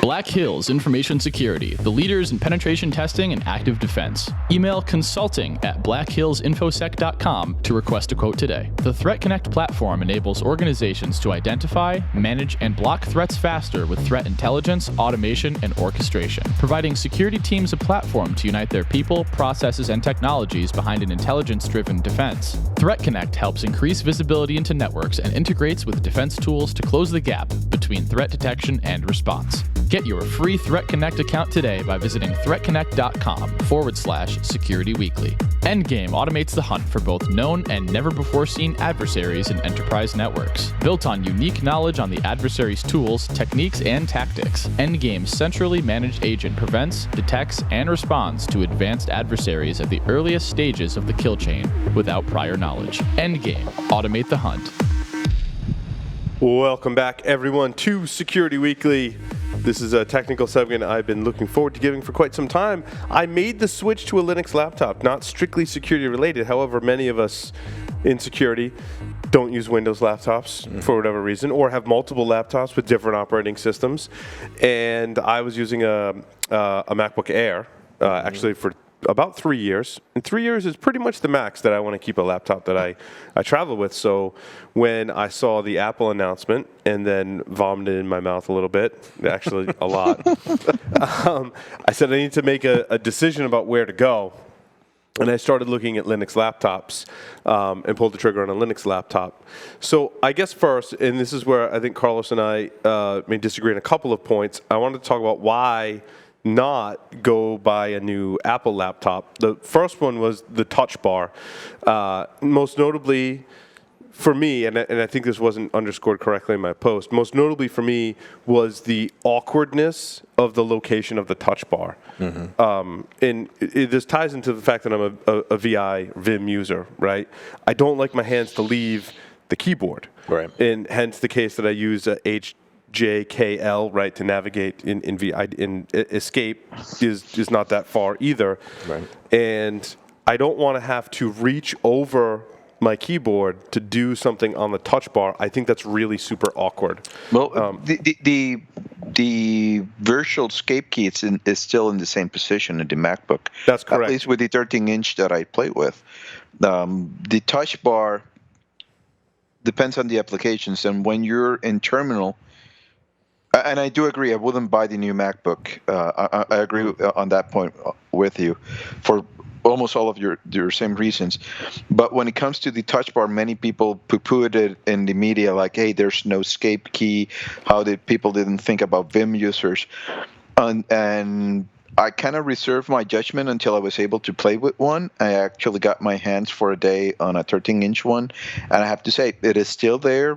Black Hills Information Security, the leaders in penetration testing and active defense. Email consulting@blackhillsinfosec.com to request a quote today. The Threat Connect platform enables organizations to identify, manage, and block threats faster with threat intelligence, automation, and orchestration, providing security teams a platform to unite their people, processes, and technologies behind an intelligence-driven defense. Threat Connect helps increase visibility into networks and integrates with defense tools to close the gap between threat detection and response. Get your free Threat Connect account today by visiting threatconnect.com/Security Weekly. Endgame automates the hunt for both known and never-before-seen adversaries in enterprise networks. Built on unique knowledge on the adversary's tools, techniques, and tactics, Endgame's centrally managed agent prevents, detects, and responds to advanced adversaries at the earliest stages of the kill chain without prior knowledge. Endgame, automate the hunt. Welcome back, everyone, to Security Weekly. This is a technical segment I've been looking forward to giving for quite some time. I made the switch to a Linux laptop, not strictly security related. However, many of us in security don't use Windows laptops for whatever reason, or have multiple laptops with different operating systems. And I was using a MacBook Air, actually for about 3 years. And 3 years is pretty much the max that I want to keep a laptop that I travel with. So when I saw the Apple announcement and then vomited in my mouth a little bit, actually a lot, I said I need to make a decision about where to go. And I started looking at Linux laptops and pulled the trigger on a Linux laptop. So I guess first, and this is where I think Carlos and I may disagree on a couple of points, I wanted to talk about why not go buy a new Apple laptop. The first one was the touch bar. Most notably for me, and I think this wasn't underscored correctly in my post, most notably for me was the awkwardness of the location of the touch bar. And this ties into the fact that I'm a Vim user, right? I don't like my hands to leave the keyboard. Right. And hence the case that I use a JKL, right, to navigate in VI. In escape is not that far either. Right. And I don't want to have to reach over my keyboard to do something on the touch bar. I think that's really super awkward. Well, the virtual escape key is still in the same position in the MacBook. That's correct. At least with the 13-inch that I play with. The touch bar depends on the applications, and when you're in terminal, and I do agree, I wouldn't buy the new MacBook. I agree on that point with you for almost all of your same reasons. But when it comes to the touch bar, many people poo-pooed it in the media like, hey, there's no escape key. How did people didn't think about Vim users? And I kind of reserved my judgment until I was able to play with one. I actually got my hands for a day on a 13-inch one, and I have to say it is still there.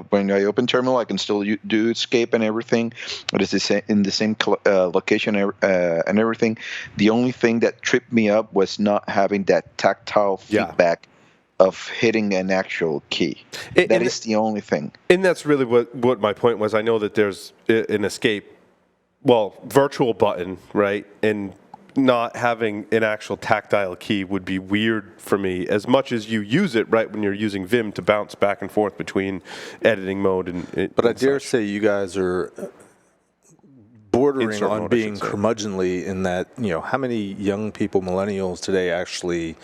When I open terminal, I can still do escape and everything. It is in the same location and everything. The only thing that tripped me up was not having that tactile feedback of hitting an actual key. That is the only thing. And that's really what my point was. I know that there's an escape, virtual button, right? And not having an actual tactile key would be weird for me, as much as you use it, right, when you're using Vim to bounce back and forth between editing mode and But I dare say you guys are bordering on being curmudgeonly in that, how many young people, millennials today, actually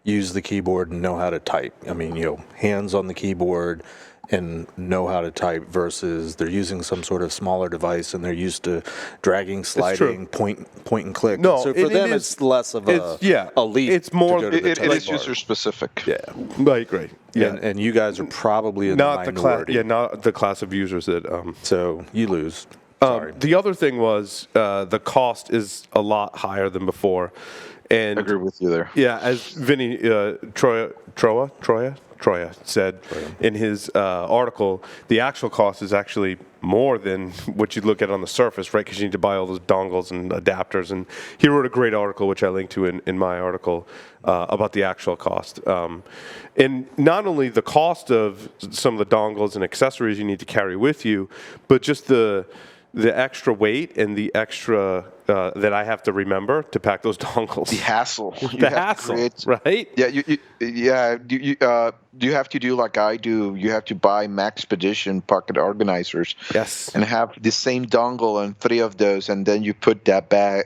use the keyboard and know how to type? I mean, hands on the keyboard and know how to type versus they're using some sort of smaller device and they're used to dragging, sliding, point and click. No, so for them, it's less of a leap. It's more. It is user specific. Yeah, I agree. Yeah, and you guys are probably in the minority. Not the class of users that. So you lose. Sorry. The other thing was the cost is a lot higher than before. And I agree with you there. Yeah, as Vinny Troya said in his article, the actual cost is actually more than what you look at on the surface, right? Because you need to buy all those dongles and adapters. And he wrote a great article, which I linked to in my article, about the actual cost. And not only the cost of some of the dongles and accessories you need to carry with you, but just the the extra weight and the extra that I have to remember to pack those dongles. The hassle. The hassle, right? Yeah, you have to do like I do. You have to buy Maxpedition pocket organizers. Yes. And have the same dongle on 3 of those, and then you put that bag,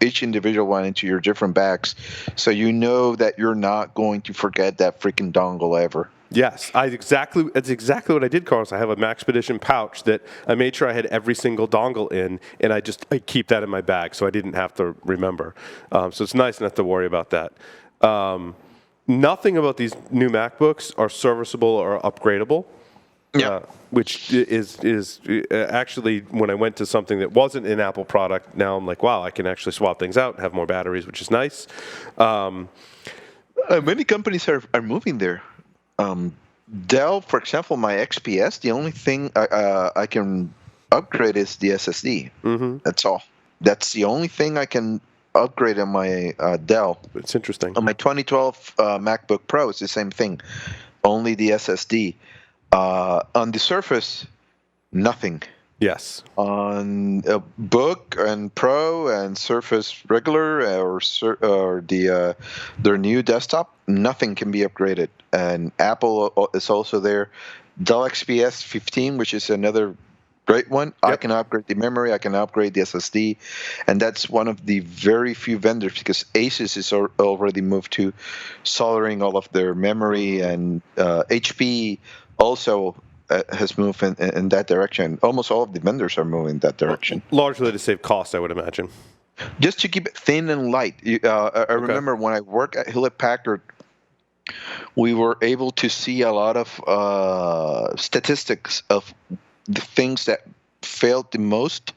each individual one, into your different bags, so you know that you're not going to forget that freaking dongle ever. Yes, that's exactly what I did, Carlos. I have a Maxpedition pouch that I made sure I had every single dongle in, and I keep that in my bag so I didn't have to remember. So it's nice not to worry about that. Nothing about these new MacBooks are serviceable or upgradable. Yeah. Which is actually, when I went to something that wasn't an Apple product, now I'm like, wow, I can actually swap things out and have more batteries, which is nice. Many companies are moving there. Dell, for example, my XPS, the only thing I can upgrade is the SSD. Mm-hmm. That's all. That's the only thing I can upgrade on my Dell. It's interesting. On my 2012 MacBook Pro, it's the same thing. Only the SSD. On the Surface, nothing. Yes. On a Book and Pro and Surface regular or their new desktop, nothing can be upgraded. And Apple is also there. Dell XPS 15, which is another great one. Yep. I can upgrade the memory. I can upgrade the SSD. And that's one of the very few vendors, because Asus is already moved to soldering all of their memory, and HP also has moved in that direction. Almost all of the vendors are moving in that direction. Largely to save cost, I would imagine. Just to keep it thin and light. I remember when I worked at Hewlett-Packard, we were able to see a lot of statistics of the things that failed the most.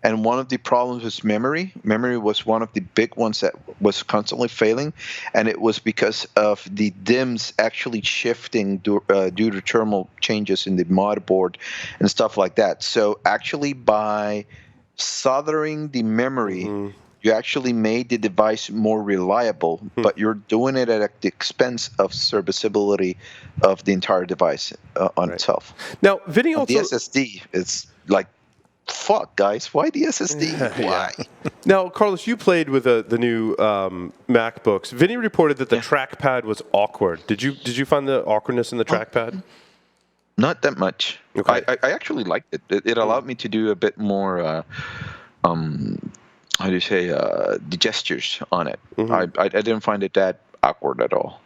And one of the problems was memory. Memory was one of the big ones that was constantly failing, and it was because of the DIMMs actually shifting due to thermal changes in the motherboard and stuff like that. So actually, by soldering the memory, you actually made the device more reliable, but you're doing it at the expense of serviceability of the entire device on itself. Now, Vinny also... The SSD, it's like, fuck, guys, why the SSD? Why? Now, Carlos, you played with the new MacBooks. Vinny reported that the trackpad was awkward. Did you find the awkwardness in the trackpad? Not that much. Okay. I actually liked it. It allowed me to do a bit more, how do you say, the gestures on it. I didn't find it that awkward at all.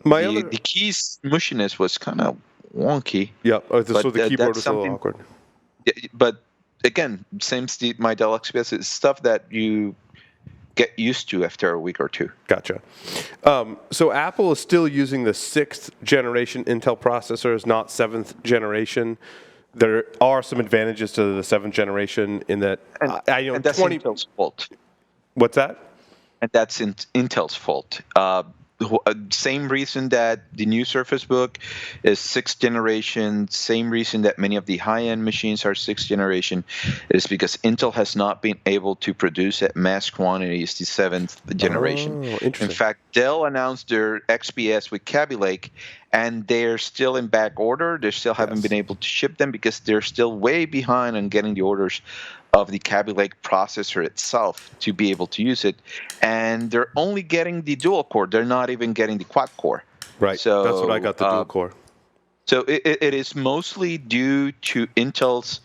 The keys mushiness was kind of wonky. Yeah, so the keyboard was a little awkward. Yeah, but again, same my Dell XPS, it's stuff that you get used to after a week or two. Gotcha. So Apple is still using the 6th generation Intel processors, not 7th generation. There are some advantages to the 7th generation in that, and that's Intel's fault. What's that? And that's Intel's fault. Same reason that the new Surface Book is 6th generation, same reason that many of the high-end machines are 6th generation, is because Intel has not been able to produce at mass quantities the 7th generation. Oh, interesting. In fact, Dell announced their XPS with Kaby Lake, and they're still in back order. They still haven't been able to ship them because they're still way behind on getting the orders of the Kaby Lake processor itself to be able to use it. And they're only getting the dual core. They're not even getting the quad core. Right. So that's what I got, the dual core. So it is mostly due to Intel's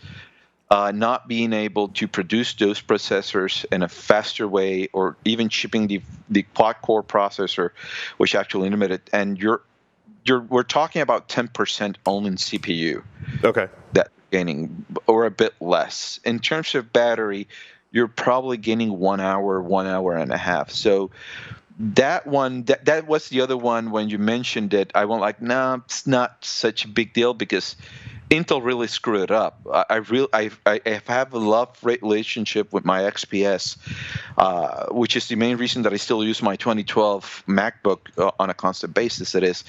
not being able to produce those processors in a faster way, or even shipping the quad core processor, which actually limited. And we're talking about 10% only in CPU. Okay. That gaining, or a bit less. In terms of battery, you're probably gaining 1 hour, 1 hour and a half. So that one, that was the other one when you mentioned it. I went like, nah, it's not such a big deal because Intel really screwed it up. I have a love relationship with my XPS, which is the main reason that I still use my 2012 MacBook on a constant basis. It is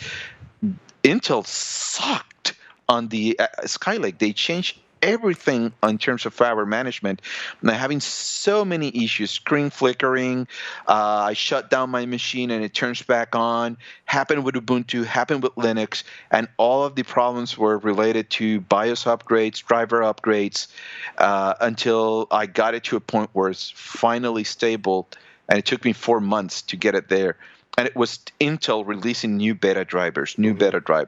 Intel sucked on the Skylake. They changed everything in terms of firmware management. And I'm having so many issues, screen flickering. I shut down my machine and it turns back on. Happened with Ubuntu, happened with Linux, and all of the problems were related to BIOS upgrades, driver upgrades, until I got it to a point where it's finally stable. And it took me 4 months to get it there. And it was Intel releasing new beta drivers, new firmware,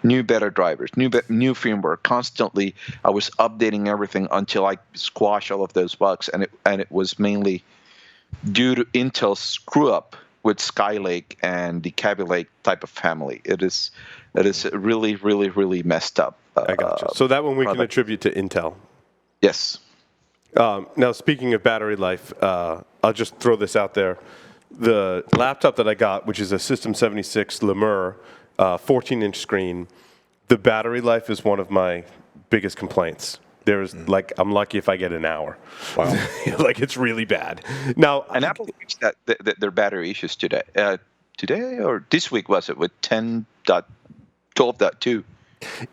new beta drivers, new firmware. Constantly, I was updating everything until I squashed all of those bugs. And it was mainly due to Intel's screw up with Skylake and the Kaby Lake type of family. It is really, really, really messed up. I gotcha. So that one we can attribute to Intel. Yes. Now, speaking of battery life, I'll just throw this out there. The laptop that I got, which is a System 76 Lemur 14-inch screen, the battery life is one of my biggest complaints. There's I'm lucky if I get an hour. Wow. It's really bad. Now, and Apple fixed their battery issues today. Today or this week was it with 10.12.2.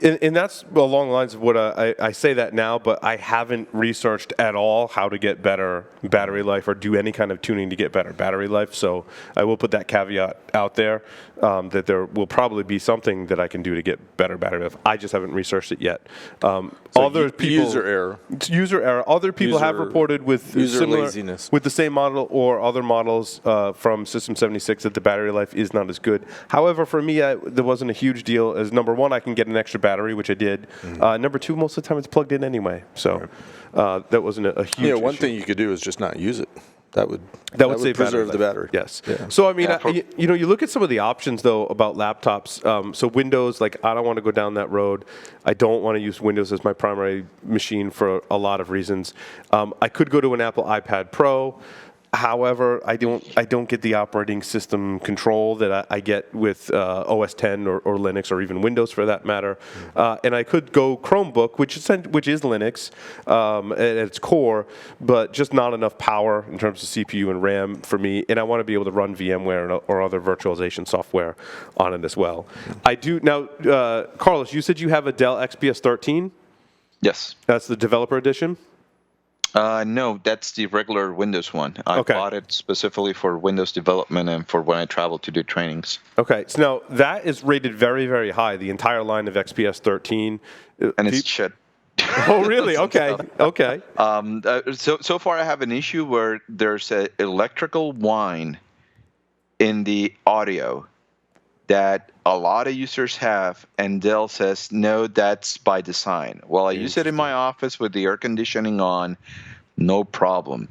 And that's along the lines of what I say that now, but I haven't researched at all how to get better battery life or do any kind of tuning to get better battery life. So I will put that caveat out there that there will probably be something that I can do to get better battery life. I just haven't researched it yet. Other people, user error. It's user error. Other people have reported with similar laziness. with the same model or other models from System 76 that the battery life is not as good. However, for me, there wasn't a huge deal. As number one, I can get an extra battery, which I did. Number two, most of the time it's plugged in anyway, so that wasn't a huge. One thing you could do is just not use it. That would save preserve the battery. Yes. Yeah. So I mean, you look at some of the options though about laptops. So Windows, I don't want to go down that road. I don't want to use Windows as my primary machine for a lot of reasons. I could go to an Apple iPad Pro. However, I don't get the operating system control that I get with OS 10 or Linux or even Windows for that matter. And I could go Chromebook, which is Linux at its core, but just not enough power in terms of CPU and RAM for me. And I want to be able to run VMware or other virtualization software on it as well. I do now. Carlos, you said you have a Dell XPS 13. Yes. That's the developer edition. No, that's the regular Windows one. I bought it specifically for Windows development and for when I travel to do trainings. Okay, so now that is rated very, very high, the entire line of XPS 13. And it's shit. Oh, really? Okay, okay. So far I have an issue where there's an electrical whine in the audio that a lot of users have, and Dell says, no, that's by design. Well, I use it in my office with the air conditioning on, no problem.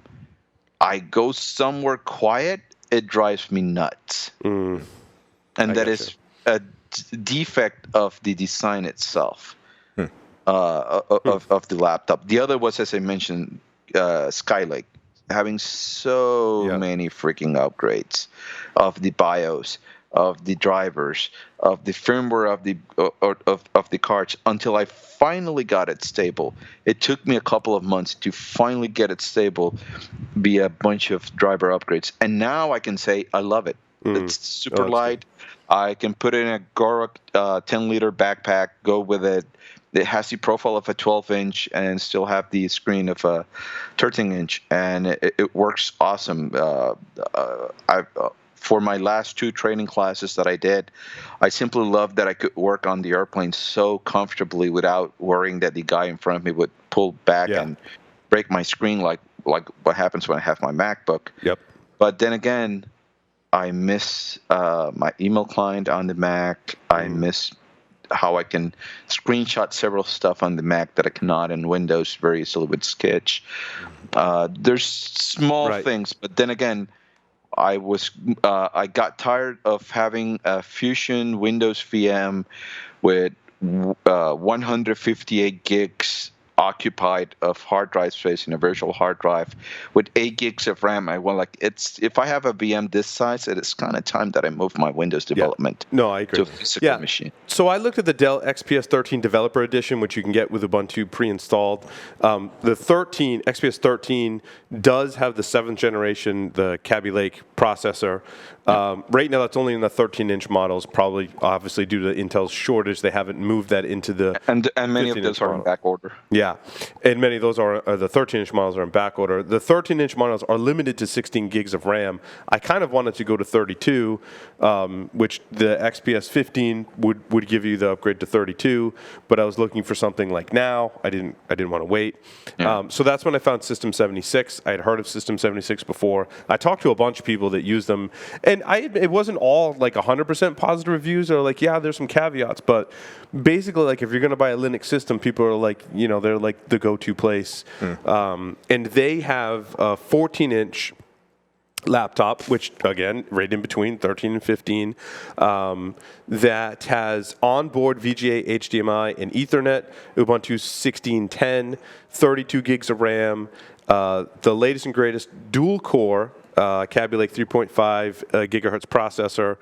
I go somewhere quiet, it drives me nuts. And that is a defect of the design itself, of the laptop. The other was, as I mentioned, Skylake, having so many freaking upgrades of the BIOS, of the drivers, of the firmware of the cards until I finally got it stable. It took me a couple of months to finally get it stable via a bunch of driver upgrades. And now I can say I love it. It's super light. I can put it in a Gorok 10-liter backpack, go with it. It has the profile of a 12-inch and still have the screen of a 13-inch. And it works awesome. For my last 2 training classes that I did, I simply loved that I could work on the airplane so comfortably without worrying that the guy in front of me would pull back and break my screen like what happens when I have my MacBook. Yep. But then again, I miss my email client on the Mac. I miss how I can screenshot several stuff on the Mac that I cannot in Windows very easily with Sketch. There's small things, but then again, I got tired of having a Fusion Windows VM with 158 gigs occupied of hard drive space in a virtual hard drive with 8 gigs of RAM. I went if I have a VM this size, it is kind of time that I move my Windows development I agree. to a physical machine. So I looked at the Dell XPS 13 Developer Edition, which you can get with Ubuntu pre-installed. The XPS 13 does have the 7th generation, the Kaby Lake processor, Right now, that's only in the 13-inch models, probably obviously due to Intel's shortage. They haven't moved that into the and many of those are in back order. Yeah, and many of those are the 13-inch models are in back order. The 13-inch models are limited to 16 gigs of RAM. I kind of wanted to go to 32, which the XPS 15 would give you the upgrade to 32, but I was looking for something like now. I didn't want to wait. Yeah. So that's when I found System 76. I had heard of System 76 before. I talked to a bunch of people that use them, and it wasn't all like 100% positive reviews. Or like, yeah, there's some caveats, but basically, like if you're going to buy a Linux system, people are like, they're like the go-to place. And they have a 14-inch laptop, which again, right in between 13 and 15, that has onboard VGA, HDMI, and Ethernet, Ubuntu 16.10, 32 gigs of RAM, the latest and greatest dual-core Kaby Lake 3.5 gigahertz processor.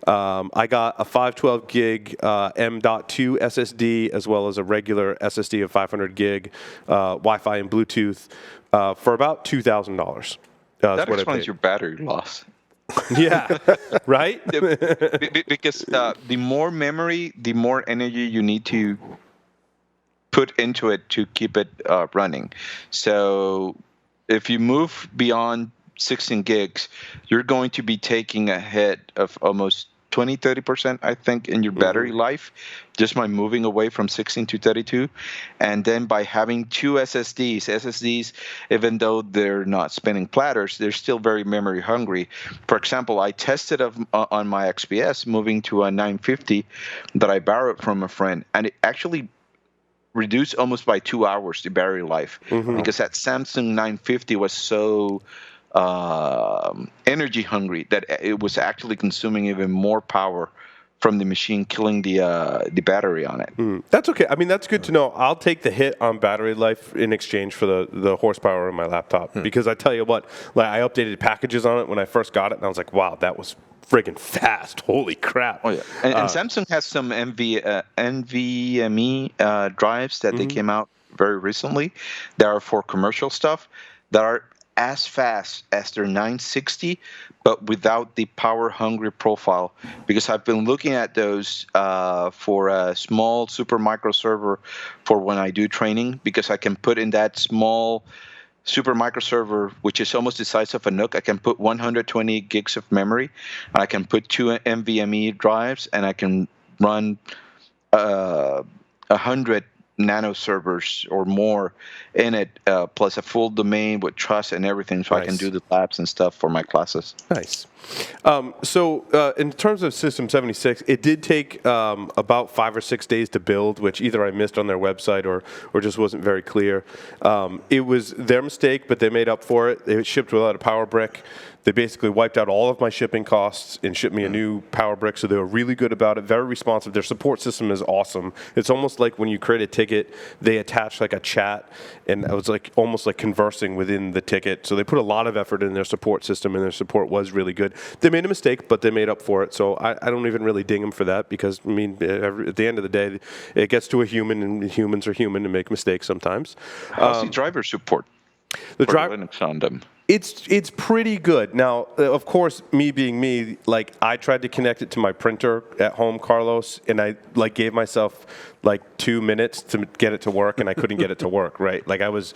I got a 512 gig M.2 SSD as well as a regular SSD of 500 gig, Wi-Fi and Bluetooth for about $2,000. That explains your battery loss. Yeah, right? Because the more memory, the more energy you need to put into it to keep it running. So if you move beyond 16 gigs, you're going to be taking a hit of almost 20-30%, I think, in your battery life, just by moving away from 16 to 32. And then by having two SSDs, even though they're not spinning platters, they're still very memory hungry. For example, I tested on my XPS moving to a 950 that I borrowed from a friend, and it actually reduced almost by 2 hours the battery life, because that Samsung 950 was so energy hungry that it was actually consuming even more power from the machine, killing the battery on it. That's okay. I mean, that's good to know. I'll take the hit on battery life in exchange for the horsepower in my laptop, because I tell you what, like I updated packages on it when I first got it, and I was like, wow, that was friggin' fast. Holy crap. Oh, yeah. And Samsung has some NVMe drives that they came out very recently that are for commercial stuff that are as fast as their 960, but without the power-hungry profile. Because I've been looking at those for a small super micro server for when I do training, because I can put in that small super micro server, which is almost the size of a Nook. I can put 120 gigs of memory. I can put two NVMe drives, and I can run 100 nano servers or more in it, plus a full domain with trust and everything, so I can do the labs and stuff for my classes. Nice. So in terms of System 76, it did take about 5 or 6 days to build, which either I missed on their website or just wasn't very clear. It was their mistake, but they made up for it. It shipped without a power brick. They basically wiped out all of my shipping costs and shipped me a new power brick, so they were really good about it, very responsive. Their support system is awesome. It's almost like when you create a ticket, they attach like a chat, and it was like almost like conversing within the ticket. So they put a lot of effort in their support system, and their support was really good. They made a mistake, but they made up for it, so I don't even really ding them for that, because, I mean, at the end of the day, it gets to a human, and humans are human and make mistakes sometimes. How's the driver support? The driver Linux on them. It's pretty good. Now, of course, me being me, like I tried to connect it to my printer at home, Carlos, and I like gave myself like 2 minutes to get it to work, and I couldn't get it to work, right? Like I was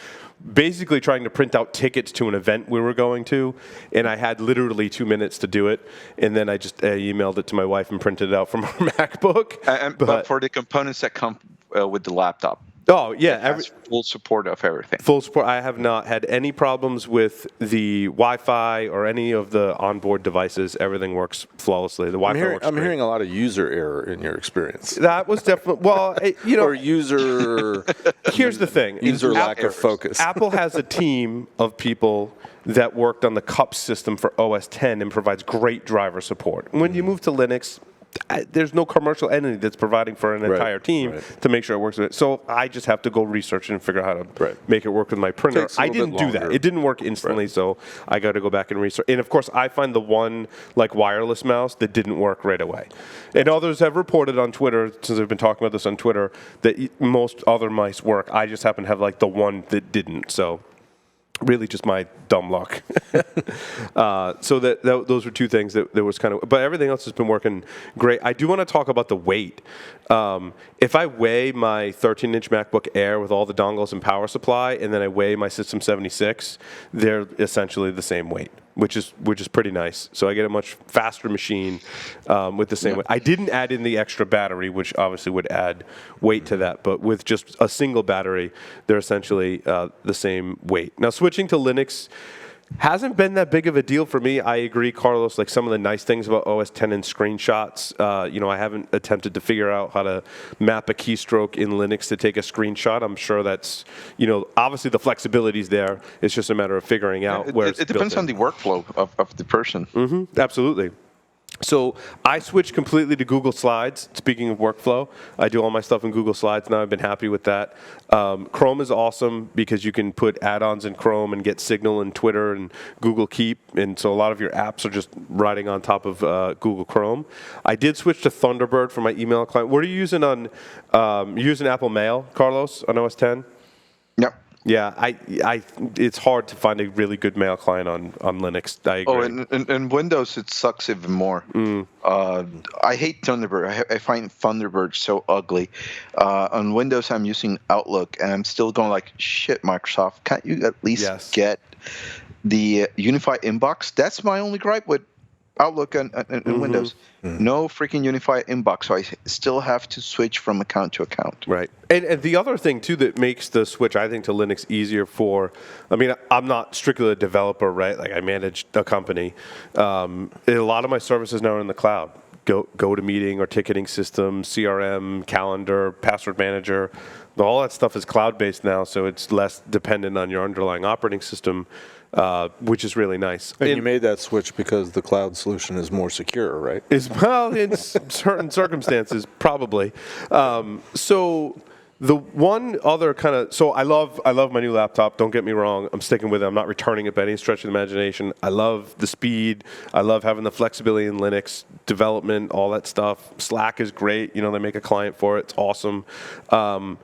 basically trying to print out tickets to an event we were going to, and I had literally 2 minutes to do it, and then I just emailed it to my wife and printed it out from our MacBook. But for the components that come with the laptop. Oh, yeah. Full support of everything. Full support. I have not had any problems with the Wi-Fi or any of the onboard devices. Everything works flawlessly. The Wi-Fi works great. I'm hearing a lot of user error in your experience. That was definitely, well, you know. Or user... Here's the thing. User lack of focus. Apple has a team of people that worked on the CUP system for OS X and provides great driver support. When you move to Linux, there's no commercial entity that's providing for an entire team to make sure it works with it. So I just have to go research and figure out how to make it work with my printer. I didn't do that. It didn't work instantly, so I got to go back and research. And of course, I find the one like wireless mouse that didn't work right away. And others have reported on Twitter, since I've been talking about this on Twitter, that most other mice work. I just happen to have like the one that didn't. So really just my dumb luck. So those were two things that was kind of, but everything else has been working great. I do want to talk about the weight. If I weigh my 13-inch MacBook Air with all the dongles and power supply, and then I weigh my System 76, they're essentially the same weight, which is pretty nice. So I get a much faster machine with the same weight. I didn't add in the extra battery, which obviously would add weight to that, but with just a single battery, they're essentially the same weight. Now, switching to Linux hasn't been that big of a deal for me. I agree, Carlos, like some of the nice things about OS X and screenshots. I haven't attempted to figure out how to map a keystroke in Linux to take a screenshot. I'm sure that's, obviously the flexibility is there. It's just a matter of figuring out where it depends on the workflow of the person. Mm-hmm, absolutely. So I switched completely to Google Slides. Speaking of workflow, I do all my stuff in Google Slides now. I've been happy with that. Chrome is awesome because you can put add-ons in Chrome and get Signal and Twitter and Google Keep. And so a lot of your apps are just riding on top of Google Chrome. I did switch to Thunderbird for my email client. What are you using on using Apple Mail, Carlos, on OS X? Yep. Yeah, it's hard to find a really good mail client on Linux. I agree. Oh, and Windows, it sucks even more. I hate Thunderbird. I find Thunderbird so ugly. On Windows, I'm using Outlook, and I'm still going like, shit, Microsoft, can't you at least get the unified inbox? That's my only gripe with Outlook and Windows. No freaking unified inbox, so I still have to switch from account to account. Right. And the other thing, too, that makes the switch, I think, to Linux easier I'm not strictly a developer, right? Like, I manage a company. A lot of my services now are in the cloud. GoToMeeting or ticketing system, CRM, calendar, password manager. All that stuff is cloud-based now, so it's less dependent on your underlying operating system, which is really nice. And you made that switch because the cloud solution is more secure, right? In certain circumstances, probably. So the one other I love my new laptop. Don't get me wrong. I'm sticking with it. I'm not returning it by any stretch of the imagination. I love the speed. I love having the flexibility in Linux development, all that stuff. Slack is great. They make a client for it. It's awesome. The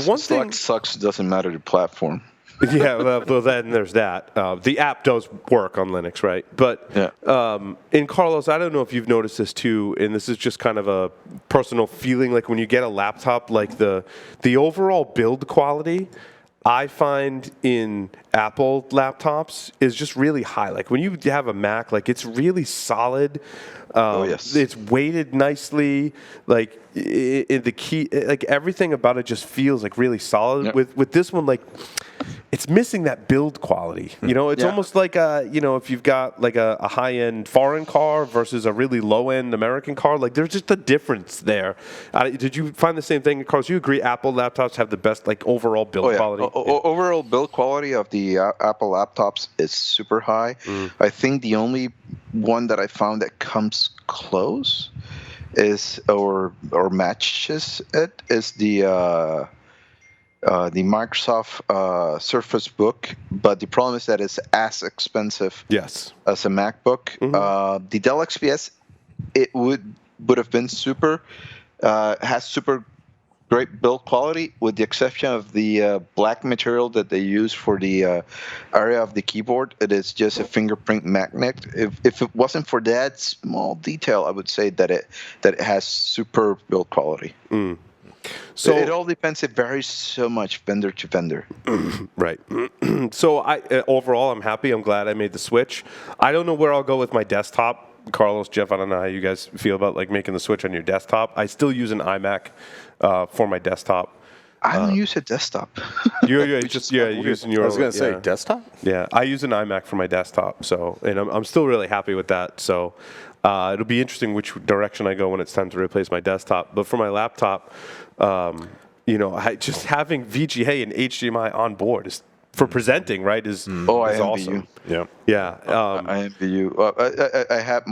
one Slack thing sucks. Doesn't matter the platform. Yeah, well, then there's that. The app does work on Linux, right? But in Carlos, I don't know if you've noticed this too, and this is just kind of a personal feeling. Like when you get a laptop, like the overall build quality, I find in Apple laptops is just really high. Like when you have a Mac, like it's really solid. It's weighted nicely. Like in the key, like everything about it just feels like really solid. Yep. With this one, like it's missing that build quality. It's almost like if you've got like a high-end foreign car versus a really low-end American car, like there's just a difference there. Did you find the same thing, Carlos? You agree Apple laptops have the best like overall build quality? Overall build quality of the Apple laptops is super high. I think the only one that I found that comes close is or matches it is the Microsoft Surface Book, but the problem is that it's as expensive as a MacBook. The Dell XPS, it would have been has super great build quality, with the exception of the black material that they use for the area of the keyboard. It is just a fingerprint magnet. If it wasn't for that small detail, I would say that it has super build quality. So it all depends. It varies so much vendor to vendor. Right. So overall, I'm happy. I'm glad I made the switch. I don't know where I'll go with my desktop. Carlos, Jeff, I don't know how you guys feel about like making the switch on your desktop. I still use an iMac for my desktop. I don't use a desktop. You're using your. I was going to say desktop. Yeah, I use an iMac for my desktop. So, and I'm still really happy with that. So, it'll be interesting which direction I go when it's time to replace my desktop. But for my laptop, just having VGA and HDMI on board is. For presenting, right, is awesome. Yeah. I envy you. I have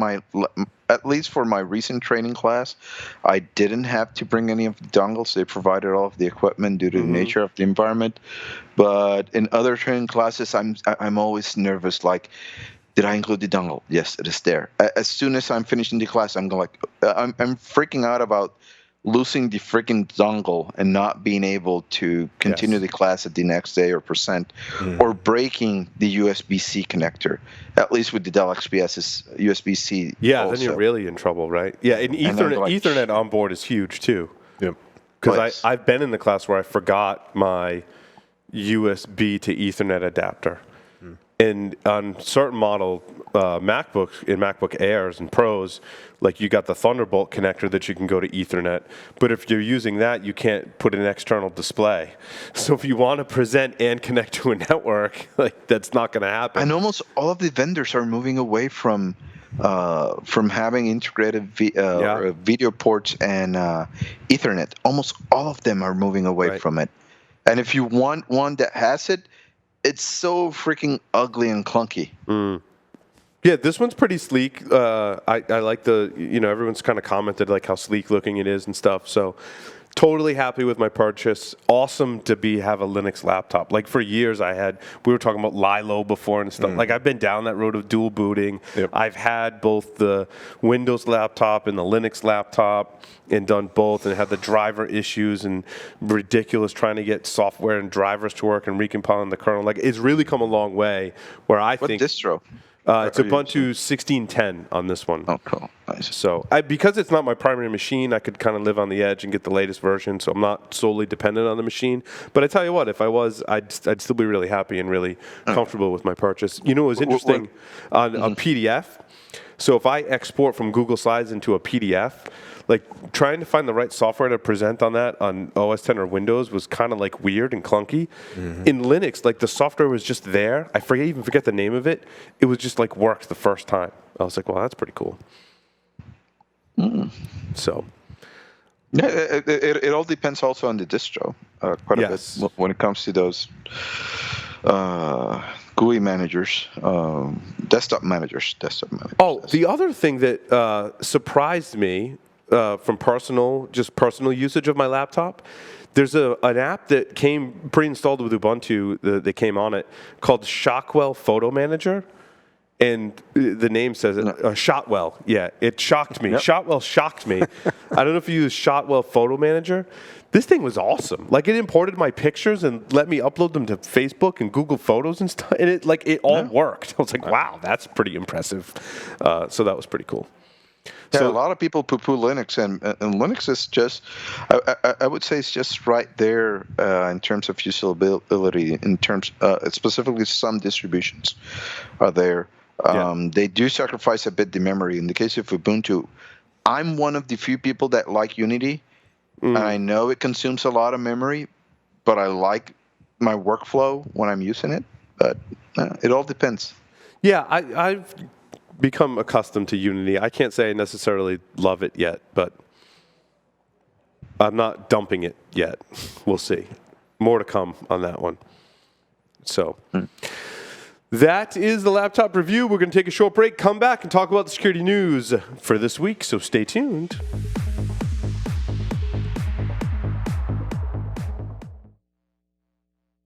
at least for my recent training class, I didn't have to bring any of the dongles. They provided all of the equipment due to the nature of the environment. But in other training classes, I'm always nervous. Like, did I include the dongle? Yes, it is there. As soon as I'm finishing the class, I'm freaking out about losing the freaking dongle and not being able to continue the class at the next day or percent, or breaking the USB-C connector. At least with the Dell XPS's USB-C. Yeah, also. then you're really in trouble, right? Yeah, and Ethernet on board is huge too. Yep. Because I've been in the class where I forgot my USB to Ethernet adapter. And on certain model MacBooks, in MacBook Airs and Pros, like you got the Thunderbolt connector that you can go to Ethernet. But if you're using that, you can't put an external display. So if you want to present and connect to a network, like that's not going to happen. And almost all of the vendors are moving away from having integrated video ports and Ethernet. Almost all of them are moving away from it. And if you want one that has it, it's so freaking ugly and clunky. Yeah, this one's pretty sleek. I like everyone's kind of commented like how sleek looking it is and stuff. So totally happy with my purchase. Awesome to have a Linux laptop. Like for years we were talking about Lilo before and stuff. Like I've been down that road of dual booting. Yep. I've had both the Windows laptop and the Linux laptop and done both and had the driver issues and ridiculous trying to get software and drivers to work and recompiling the kernel. Like it's really come a long way where I think... What distro? It's Ubuntu 16.10 on this one. Oh, cool. Nice. So because it's not my primary machine, I could kind of live on the edge and get the latest version, so I'm not solely dependent on the machine. But I tell you what, if I was, I'd still be really happy and really comfortable with my purchase. You know what was interesting? On a PDF, so if I export from Google Slides into a PDF, like trying to find the right software to present on that on OS 10 or Windows was kind of like weird and clunky. In Linux, like the software was just there. I even forget the name of it. It was just like worked the first time. I was like, well, that's pretty cool. So. Yeah, it all depends also on the distro quite a bit when it comes to those GUI managers, desktop managers. Oh, the other thing that surprised me from personal usage of my laptop, there's an app that came pre-installed with Ubuntu that came on it called Shockwell Photo Manager. And the name says it, Shotwell. Yeah, it shocked me. Yep. Shotwell shocked me. I don't know if you use Shotwell Photo Manager. This thing was awesome. Like it imported my pictures and let me upload them to Facebook and Google Photos and stuff. And it all worked. I was like, wow, that's pretty impressive. So that was pretty cool. Yeah, so a lot of people poo-poo Linux, and Linux is just, I would say it's just right there in terms of usability, in terms, specifically some distributions are there. They do sacrifice a bit the memory. In the case of Ubuntu, I'm one of the few people that like Unity, and I know it consumes a lot of memory, but I like my workflow when I'm using it. But it all depends. Yeah, I've become accustomed to Unity. I can't say I necessarily love it yet, but I'm not dumping it yet. We'll see. More to come on that one. So that is the laptop review. We're going to take a short break, come back, and talk about the security news for this week, so stay tuned.